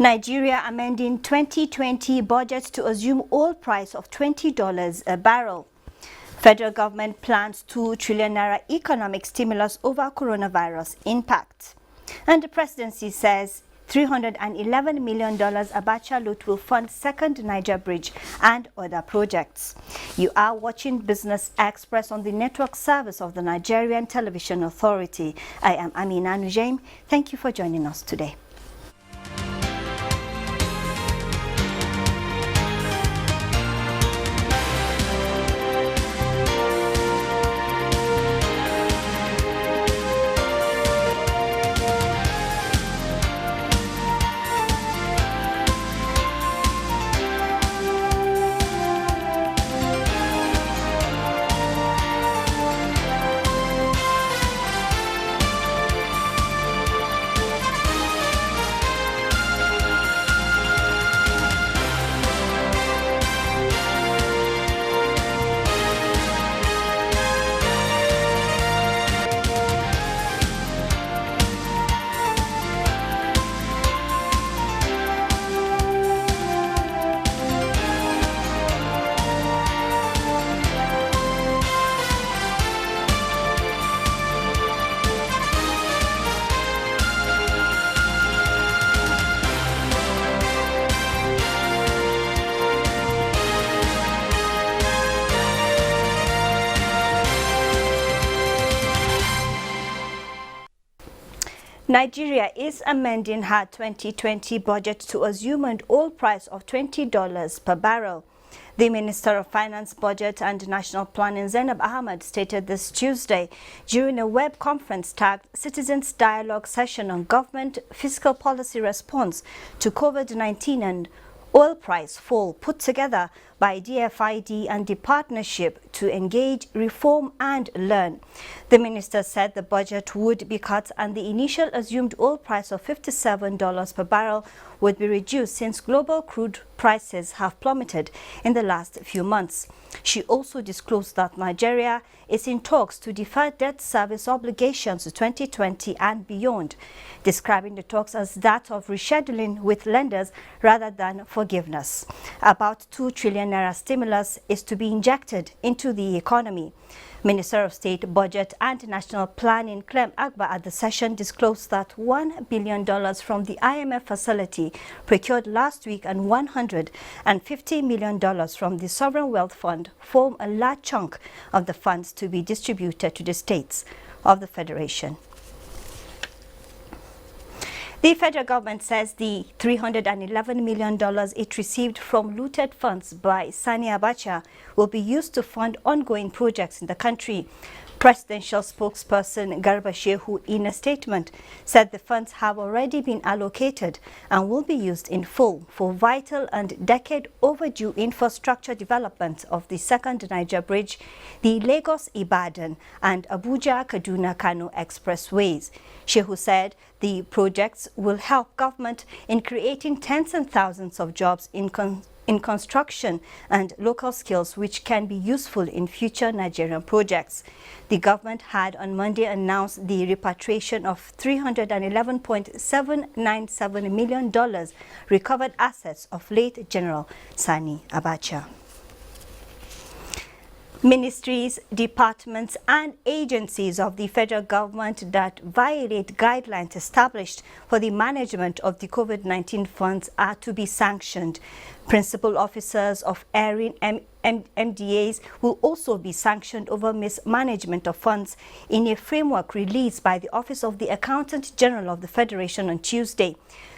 Nigeria amending 2020 budget to assume oil price of $20 a barrel. Federal government plans 2 trillion naira economic stimulus over coronavirus impact. And the presidency says $311 million Abacha loot will fund second Niger bridge and other projects. You are watching Business Express on the network service of the Nigerian Television Authority. I am Amina Nujaim. Thank you for joining us today. Nigeria is amending her 2020 budget to assume an oil price of $20 per barrel. The Minister of Finance, Budget and National Planning, Zainab Ahmed, stated this Tuesday during a web conference tagged Citizens Dialogue Session on Government Fiscal Policy Response to COVID-19 and Oil Price Fall, put together by DFID and the Partnership to Engage, Reform and Learn. The minister said the budget would be cut and the initial assumed oil price of $57 per barrel would be reduced since global crude prices have plummeted in the last few months. She also disclosed that Nigeria is in talks to defer debt service obligations to 2020 and beyond, describing the talks as that of rescheduling with lenders rather than forgiveness. About 2 trillion naira stimulus is to be injected into the economy. Minister of State, Budget and National Planning Clem Agba at the session disclosed that $1 billion from the IMF facility procured last week and $150 million from the Sovereign Wealth Fund form a large chunk of the funds to be distributed to the states of the Federation. The federal government says the $311 million it received from looted funds by Sani Abacha will be used to fund ongoing projects in the country. Presidential spokesperson Garba Shehu, in a statement, said the funds have already been allocated and will be used in full for vital and decade-overdue infrastructure development of the second Niger bridge, the Lagos-Ibadan and Abuja-Kaduna-Kano expressways. Shehu said the projects will help government in creating tens and thousands of jobs in construction and local skills which can be useful in future Nigerian projects. The government had on Monday announced the repatriation of $311.797 million recovered assets of late General Sani Abacha. Ministries, departments and agencies of the federal government that violate guidelines established for the management of the COVID-19 funds are to be sanctioned. Principal officers of erring MDAs will also be sanctioned over mismanagement of funds in a framework released by the Office of the Accountant General of the Federation on Tuesday.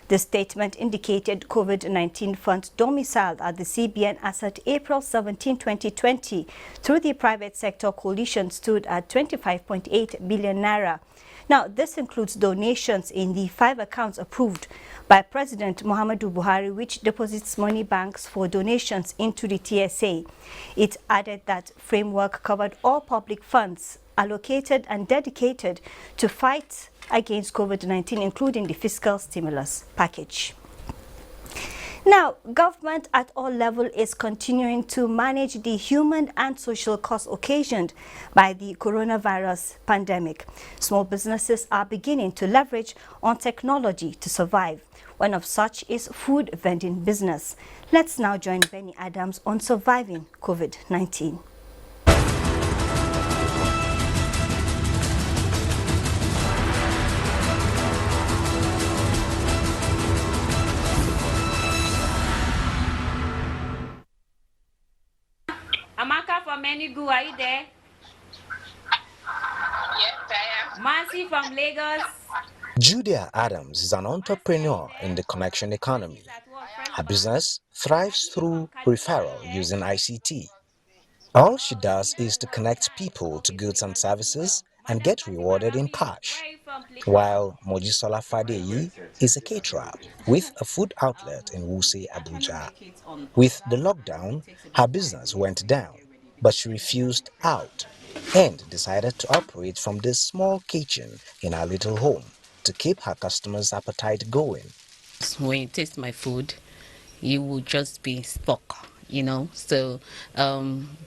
The statement indicated COVID-19 funds domiciled at the CBN as at April 17, 2020 through the private sector coalition stood at 25.8 billion naira. Now, this includes donations in the 5 accounts approved by President Muhammadu Buhari, which deposits money banks for donations into the TSA. It added that framework covered all public funds allocated and dedicated to fight against COVID-19, including the fiscal stimulus package. Now, government at all levels is continuing to manage the human and social costs occasioned by the coronavirus pandemic. Small businesses are beginning to leverage on technology to survive. One of such is food vending business. Let's now join Benny Adams on surviving COVID-19. Amaka from Enugu, are you there? Yes, I am. Mercy from Lagos. Julia Adams is an entrepreneur in the connection economy. Her business thrives through referral using ICT. All she does is to connect people to goods and services and get rewarded in cash. While Mojisola Fadeyi is a caterer with a food outlet in Wuse, Abuja. With the lockdown, her business went down, but she refused out and decided to operate from this small kitchen in her little home to keep her customers' appetite going. When you taste my food, you will just be stuck, So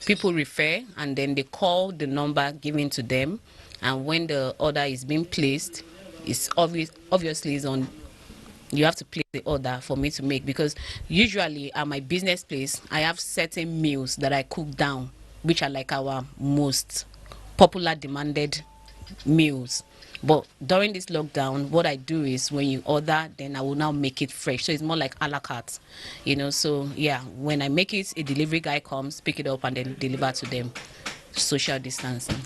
people refer and then they call the number given to them. And when the order is being placed, it's obviously is on. You have to place the order for me to make, because usually at my business place, I have certain meals that I cook down, which are like our most popular demanded meals. But during this lockdown, what I do is when you order, then I will now make it fresh. So it's more like a la carte, So yeah, when I make it, a delivery guy comes, pick it up, and then deliver to them. Social distancing.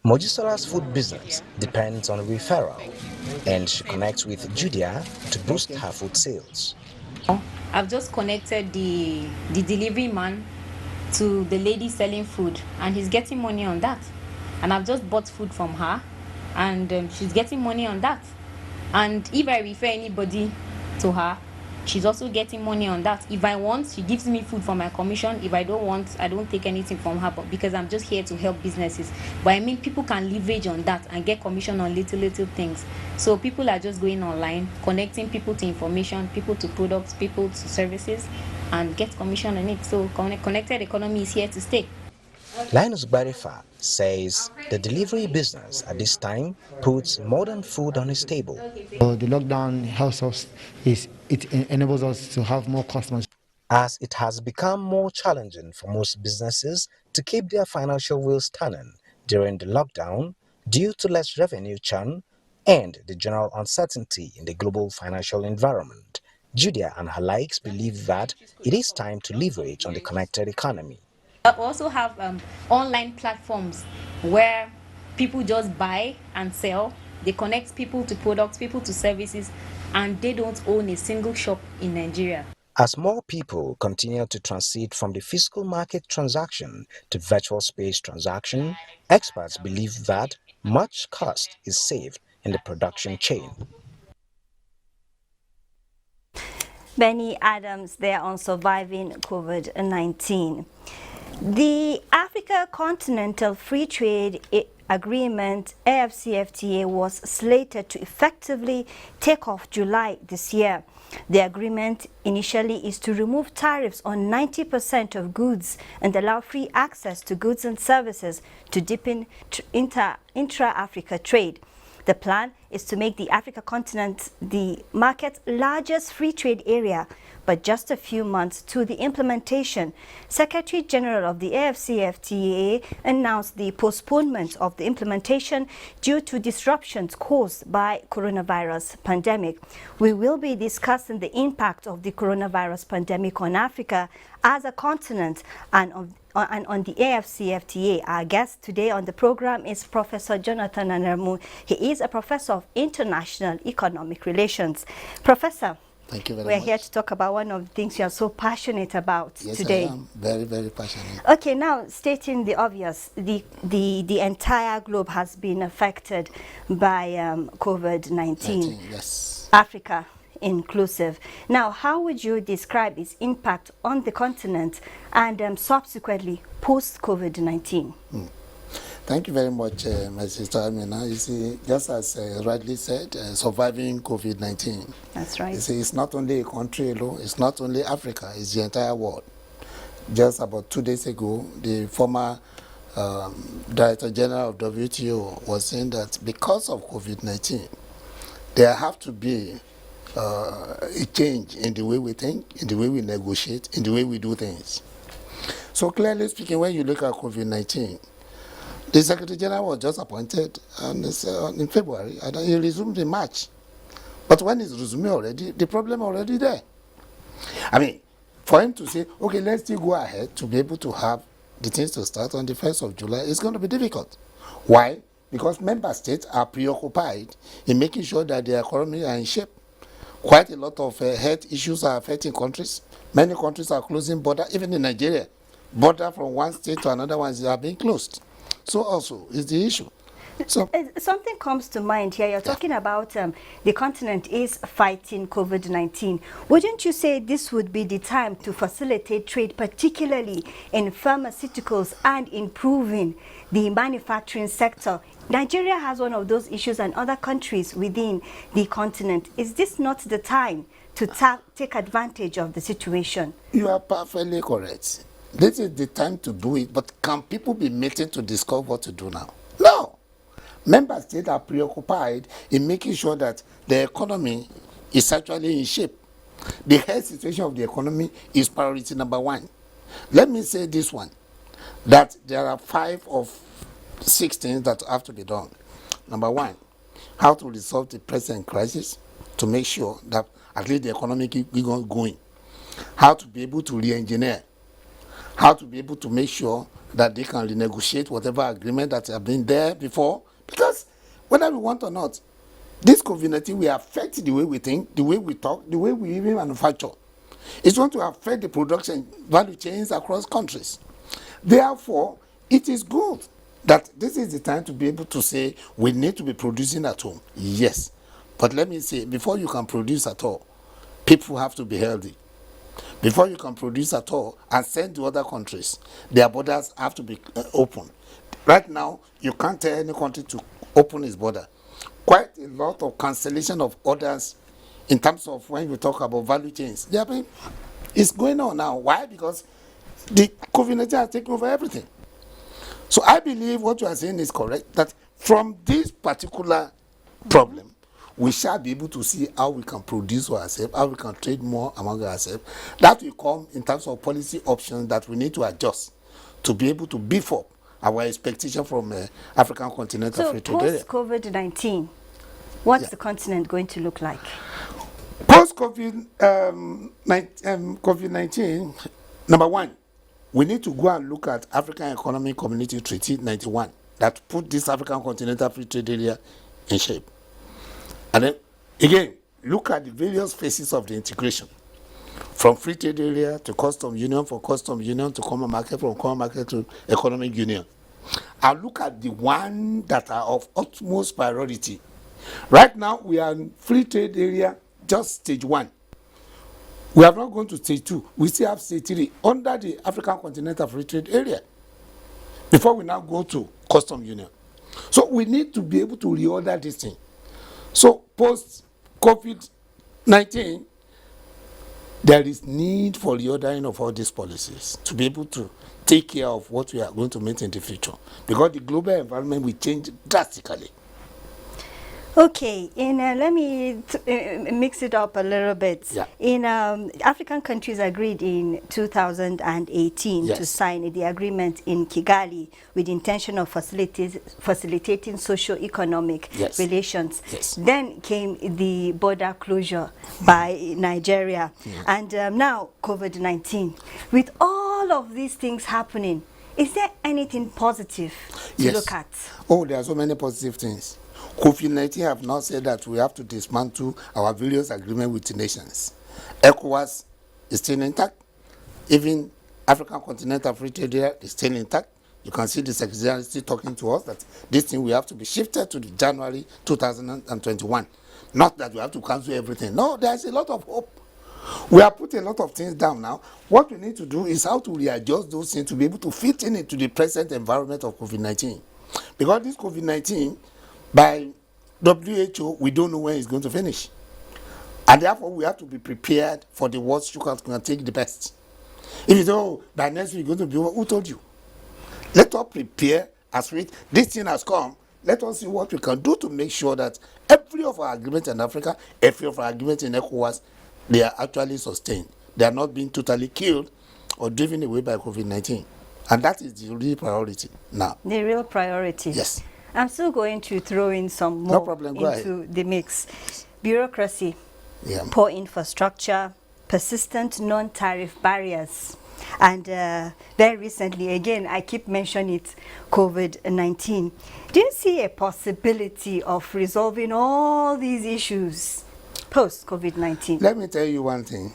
Mojisola's food business depends on referral, and she connects with Julia to boost her food sales. I've just connected the delivery man to the lady selling food, and he's getting money on that. And I've just bought food from her, and she's getting money on that. And if I refer anybody to her, she's also getting money on that. If I want, she gives me food for my commission. If I don't want, I don't take anything from her, but because I'm just here to help businesses. But I mean, people can leverage on that and get commission on little things. So people are just going online, connecting people to information, people to products, people to services, and get commission on it. So connected economy is here to stay. Linus Barifa says the delivery business at this time puts modern food on his table. The lockdown helps us, it enables us to have more customers. As it has become more challenging for most businesses to keep their financial wheels turning during the lockdown due to less revenue churn and the general uncertainty in the global financial environment, Julia and her likes believe that it is time to leverage on the connected economy. I also have online platforms where people just buy and sell. They connect people to products, people to services, and they don't own a single shop in Nigeria. As more people continue to transit from the physical market transaction to virtual space transaction, experts believe that much cost is saved in the production chain. Benny Adams there on surviving COVID-19. The Africa Continental Free Trade Agreement, AfCFTA, was slated to effectively take off July this year. The agreement initially is to remove tariffs on 90% of goods and allow free access to goods and services to deepen intra-Africa trade. The plan is to make the Africa continent the market's largest free trade area, but just a few months to the implementation, Secretary General of the AfCFTA announced the postponement of the implementation due to disruptions caused by coronavirus pandemic. We will be discussing the impact of the coronavirus pandemic on Africa as a continent and on the AfCFTA. Our guest today on the program is Professor Jonathan Anarmu. He is a professor of international economic relations. Professor, thank you very we're much. here to talk about one of the things you are so passionate about today. Yes, I am very, very passionate. Okay, now stating the obvious, the entire globe has been affected by COVID-19. Yes. Africa inclusive. Now, how would you describe its impact on the continent and subsequently post-COVID-19? Thank you very much, my sister Amina. You see, just as rightly said, surviving COVID-19. That's right. You see, it's not only a country alone, it's not only Africa, it's the entire world. Just about 2 days ago, the former Director General of WTO was saying that because of COVID-19, there have to be a change in the way we think, in the way we negotiate, in the way we do things. So clearly speaking, when you look at COVID-19, the Secretary General was just appointed in February, and he resumed in March. But when he's resuming already, the problem already there. I mean, for him to say, okay, let's still go ahead to be able to have the things to start on the 1st of July, it's going to be difficult. Why? Because member states are preoccupied in making sure that their economy are in shape. Quite a lot of health issues are affecting countries. Many countries are closing border, even in Nigeria. Border from one state to another one are being closed. So also is the issue. So something comes to mind here. You're talking about the continent is fighting COVID-19. Wouldn't you say this would be the time to facilitate trade, particularly in pharmaceuticals and improving the manufacturing sector? Nigeria has one of those issues and other countries within the continent. Is this not the time to take advantage of the situation? You are perfectly correct. This is the time to do it, but can people be meeting to discuss what to do now? No. Member states are preoccupied in making sure that the economy is actually in shape. The health situation of the economy is priority number one. Let me say this one, that there are 5 of 6 things that have to be done. Number one, how to resolve the present crisis to make sure that at least the economy keep going. How to be able to re-engineer. How to be able to make sure that they can renegotiate whatever agreement that have been there before. Because whether we want or not, this COVID-19 will affect the way we think, the way we talk, the way we even manufacture. It's going to affect the production value chains across countries. Therefore, it is good that this is the time to be able to say we need to be producing at home. Yes. But let me say, before you can produce at all, people have to be healthy. Before you can produce at all and send to other countries, their borders have to be open. Right now, you can't tell any country to open its border. Quite a lot of cancellation of orders in terms of when you talk about value chains. It's going on now. Why? Because the COVID-19 has taken over everything. So I believe what you are saying is correct, that from this particular problem, we shall be able to see how we can produce for ourselves, how we can trade more among ourselves. That will come in terms of policy options that we need to adjust to be able to beef up our expectation from African continental free trade area. So post-COVID-19, what's the continent going to look like? Post-COVID-19, number one, we need to go and look at African Economic Community Treaty 91 that put this African continental free trade area in shape. And then, again, look at the various phases of the integration. From free trade area to custom union, from custom union to common market, from common market to economic union. And look at the one that are of utmost priority. Right now, we are in free trade area, just stage 1. We have not gone to stage 2. We still have stage 3 under the African continental free trade area before we now go to custom union. So we need to be able to reorder this thing. So post-COVID-19, there is need for reordering of all these policies to be able to take care of what we are going to meet in the future, because the global environment will change drastically. Okay, let me mix it up a little bit. Yeah. African countries agreed in 2018 to sign the agreement in Kigali with the intention of facilitating socio-economic relations. Yes. Then came the border closure by Nigeria, and now COVID-19. With all of these things happening, is there anything positive to look at? Oh, there are so many positive things. COVID-19 have now said that we have to dismantle our various agreements with the nations. ECOWAS is still intact. Even African Continental Free Trade Area is still intact. You can see the Secretary still talking to us that this thing we have to be shifted to the January 2021. Not that we have to cancel everything. No, there's a lot of hope. We have put a lot of things down now. What we need to do is how to readjust those things to be able to fit in into the present environment of COVID-19. Because this COVID-19, by WHO, we don't know when it's going to finish. And therefore, we have to be prepared for the worst you can take the best. If you say, oh, by next week, it's going to be over, who told you? Let us prepare as we, this thing has come. Let us see what we can do to make sure that every of our agreements in Africa, every of our agreements in ECOWAS, they are actually sustained. They are not being totally killed or driven away by COVID-19. And that is the real priority now. The real priority. Yes. I'm still going to throw in some No more problem, go into the mix. Bureaucracy, Yeah. poor infrastructure, persistent non-tariff barriers, and very recently, again, I keep mentioning it, COVID-19. Do you see a possibility of resolving all these issues post-COVID-19? Let me tell you one thing.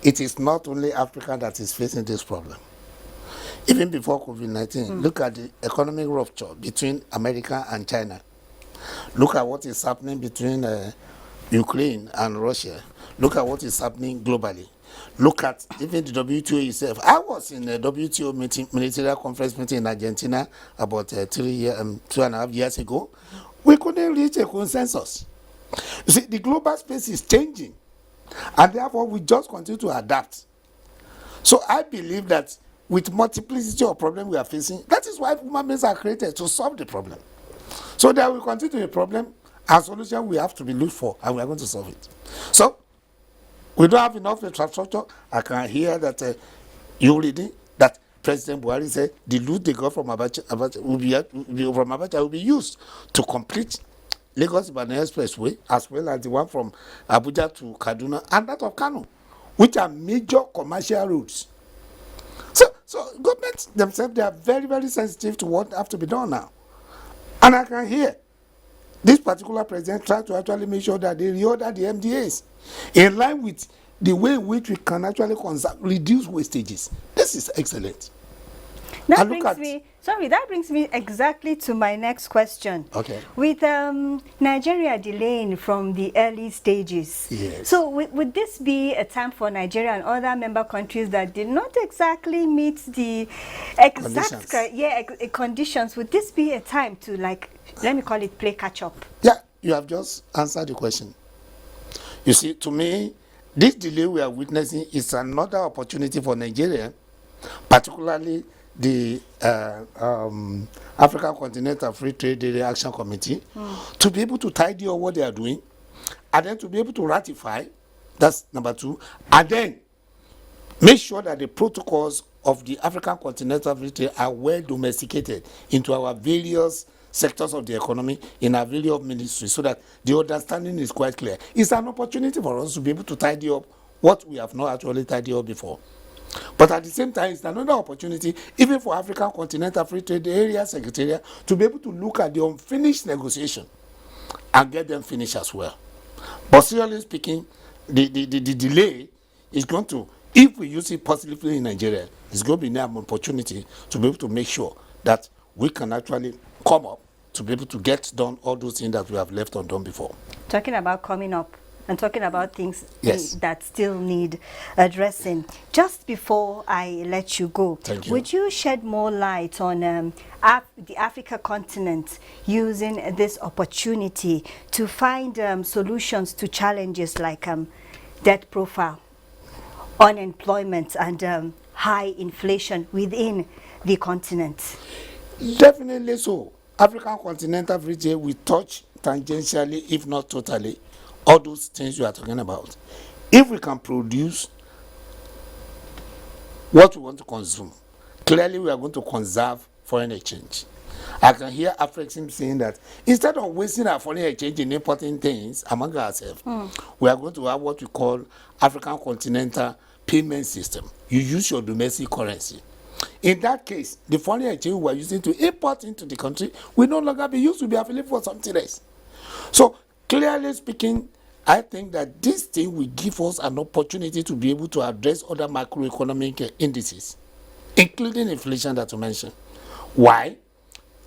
It is not only Africa that is facing this problem. Even before COVID-19, look at the economic rupture between America and China. Look at what is happening between Ukraine and Russia. Look at what is happening globally. Look at even the WTO itself. I was in a WTO meeting, ministerial conference meeting in Argentina about 2.5 years ago. We couldn't reach a consensus. You see, the global space is changing, and therefore we just continue to adapt. So I believe that with multiplicity of problems we are facing, that is why human beings are created, to solve the problem. So there will continue to be a problem, and solution we have to be looked for, and we are going to solve it. So we don't have enough infrastructure. I can hear that you reading that President Buhari said the loot they got from Abacha will be used to complete Lagos-Ibadan Expressway, as well as the one from Abuja to Kaduna and that of Kano, which are major commercial routes. So governments themselves, they are very, very sensitive to what have to be done now. And I can hear this particular president trying to actually make sure that they reorder the MDAs in line with the way in which we can actually reduce wastages. This is excellent. That And look that brings me exactly to my next question. Okay. With Nigeria delaying from the early stages. Yes. So would this be a time for Nigeria and other member countries that did not exactly meet the exact Conditions. conditions? Would this be a time to, like, let me call it, play catch up? Yeah, you have just answered the question. You see, to me, this delay we are witnessing is another opportunity for Nigeria, particularly the African Continental Free Trade Area Action Committee, to be able to tidy up what they are doing, and then to be able to ratify, that's number two, and then make sure that the protocols of the African Continental Free Trade are well domesticated into our various sectors of the economy, in our various ministries, so that the understanding is quite clear. It's an opportunity for us to be able to tidy up what we have not actually tidied up before. But at the same time, it's another opportunity, even for African Continental Free Trade Area Secretariat, to be able to look at the unfinished negotiation and get them finished as well. But seriously speaking, the delay is going to, if we use it positively in Nigeria, it's going to be an opportunity to be able to make sure that we can actually come up to be able to get done all those things that we have left undone before. Talking about coming up and talking about things Yes. that still need addressing. Just before I let you go, Thank you. would you shed more light on the Africa continent using this opportunity to find solutions to challenges like debt profile, unemployment, and high inflation within the continent? Definitely so. African Continental Free Trade will touch tangentially, if not totally, all those things you are talking about. If we can produce what we want to consume, clearly we are going to conserve foreign exchange. I can hear Afrexim saying that instead of wasting our foreign exchange in importing things among ourselves, we are going to have what we call African Continental Payment System. You use your domestic currency. In that case, the foreign exchange we are using to import into the country will no longer be used to be available for something else. So, clearly speaking, I think that this thing will give us an opportunity to be able to address other macroeconomic indices, including inflation that you mentioned. Why?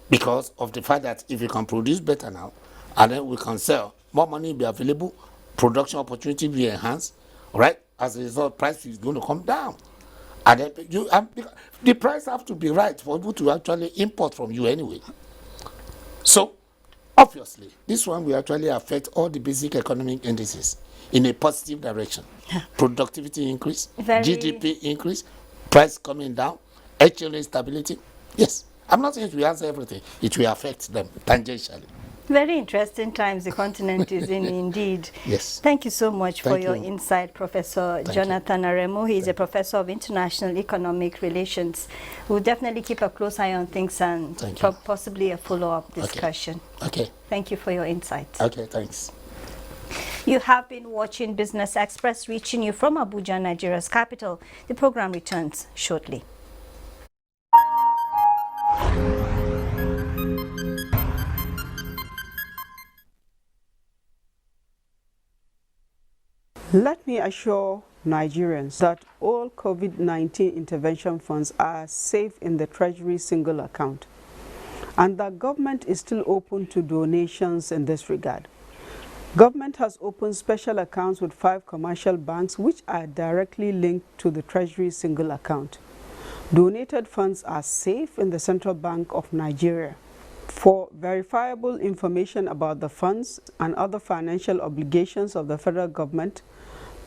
Because of the fact that if we can produce better now, and then we can sell, more money will be available, production opportunity will be enhanced, right? As a result, price is going to come down. And then the price have to be right for people to actually import from you anyway. So, obviously, this one will actually affect all the basic economic indices in a positive direction. Productivity increase, GDP increase, price coming down, exchange stability. Yes, I'm not saying it will answer everything. It will affect them tangentially. Very interesting times the continent is in, indeed. Yes. Thank you so much for Thank your you. insight, Professor Jonathan Aremu. He is a professor of international economic relations. We'll definitely keep a close eye on things and possibly a follow-up discussion. Okay. Thank you for your insight. Okay, thanks. You have been watching Business Express, reaching you from Abuja, Nigeria's capital. The program returns shortly. Let me assure Nigerians that all COVID-19 intervention funds are safe in the Treasury single account, and that government is still open to donations in this regard. Government has opened special accounts with 5 commercial banks which are directly linked to the Treasury single account. Donated funds are safe in the Central Bank of Nigeria. For verifiable information about the funds and other financial obligations of the federal government,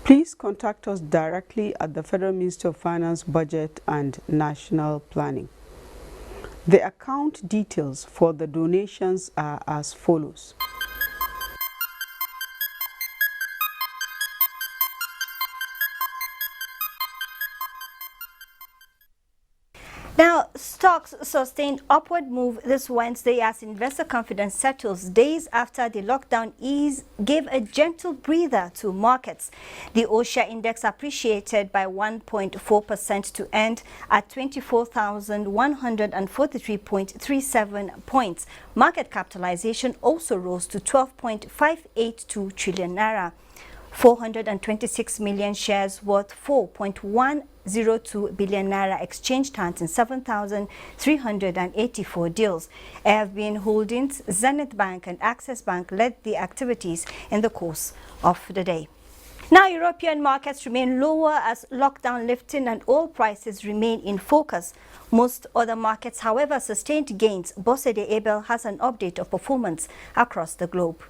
please contact us directly at the Federal Ministry of Finance, Budget and National Planning. The account details for the donations are as follows. Now, stocks sustained upward move this Wednesday as investor confidence settles days after the lockdown ease gave a gentle breather to markets. The OSHA index appreciated by 1.4% to end at 24,143.37 points. Market capitalization also rose to 12.582 trillion naira. 426 million shares worth 4.102 billion naira exchanged hands in 7,384 deals. AFBN Holdings, Zenith Bank and Access Bank led the activities in the course of the day. Now, European markets remain lower as lockdown lifting and oil prices remain in focus. Most other markets, however, sustained gains. Bosede Abel has an update of performance across the globe.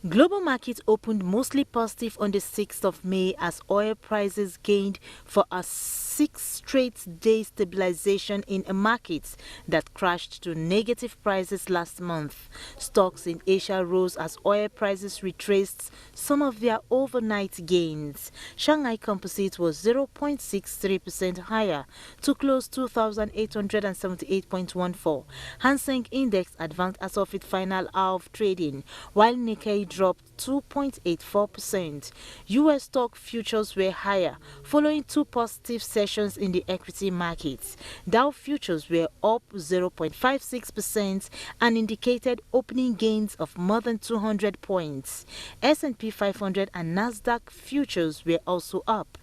Global markets opened mostly positive on the 6th of May as oil prices gained for a 6 straight day stabilization in a market that crashed to negative prices last month. Stocks in Asia rose as oil prices retraced some of their overnight gains. Shanghai Composite was 0.63% higher to close 2,878.14. Hang Seng Index advanced as of its final hour of trading, while Nikkei dropped 2.84%. U.S. stock futures were higher following 2 positive sessions in the equity markets. Dow futures were up 0.56% and indicated opening gains of more than 200 points. S&P 500 and Nasdaq futures were also up.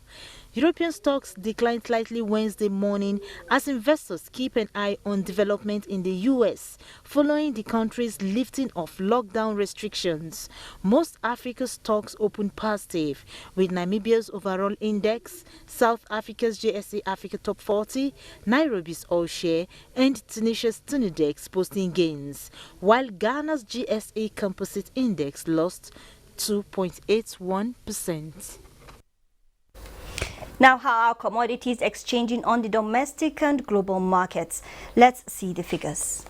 European stocks declined slightly Wednesday morning as investors keep an eye on development in the U.S. following the country's lifting of lockdown restrictions. Most Africa's stocks opened positive, with Namibia's overall index, South Africa's JSE Africa Top 40, Nairobi's All Share, and Tunisia's Tunidex posting gains, while Ghana's GSA Composite Index lost 2.81%. Now, how are commodities exchanging on the domestic and global markets? Let's see the figures.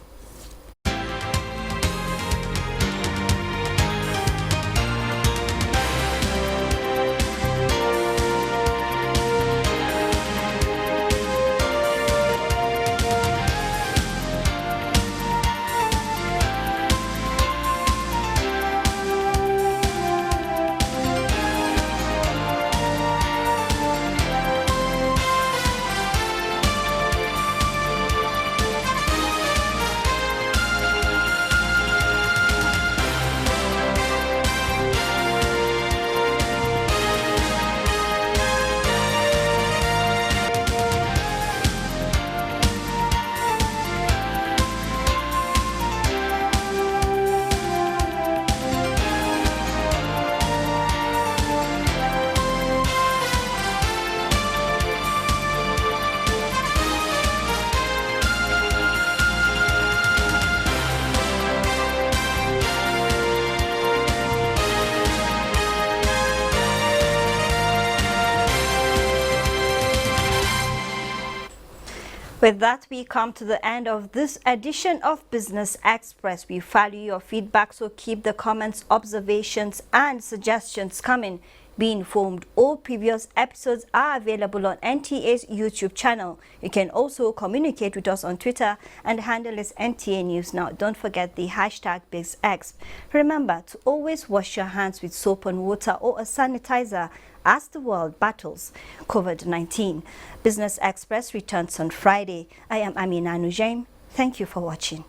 With that, we come to the end of this edition of Business Express. We value your feedback, so keep the comments, observations and suggestions coming. Be informed, all previous episodes are available on NTA's YouTube channel. You can also communicate with us on Twitter, and the handle is NTA News Now. Don't forget the hashtag BizEx. Remember to always wash your hands with soap and water or a sanitizer as the world battles COVID-19. Business Express returns on Friday. I am Amina Nujaim. Thank you for watching.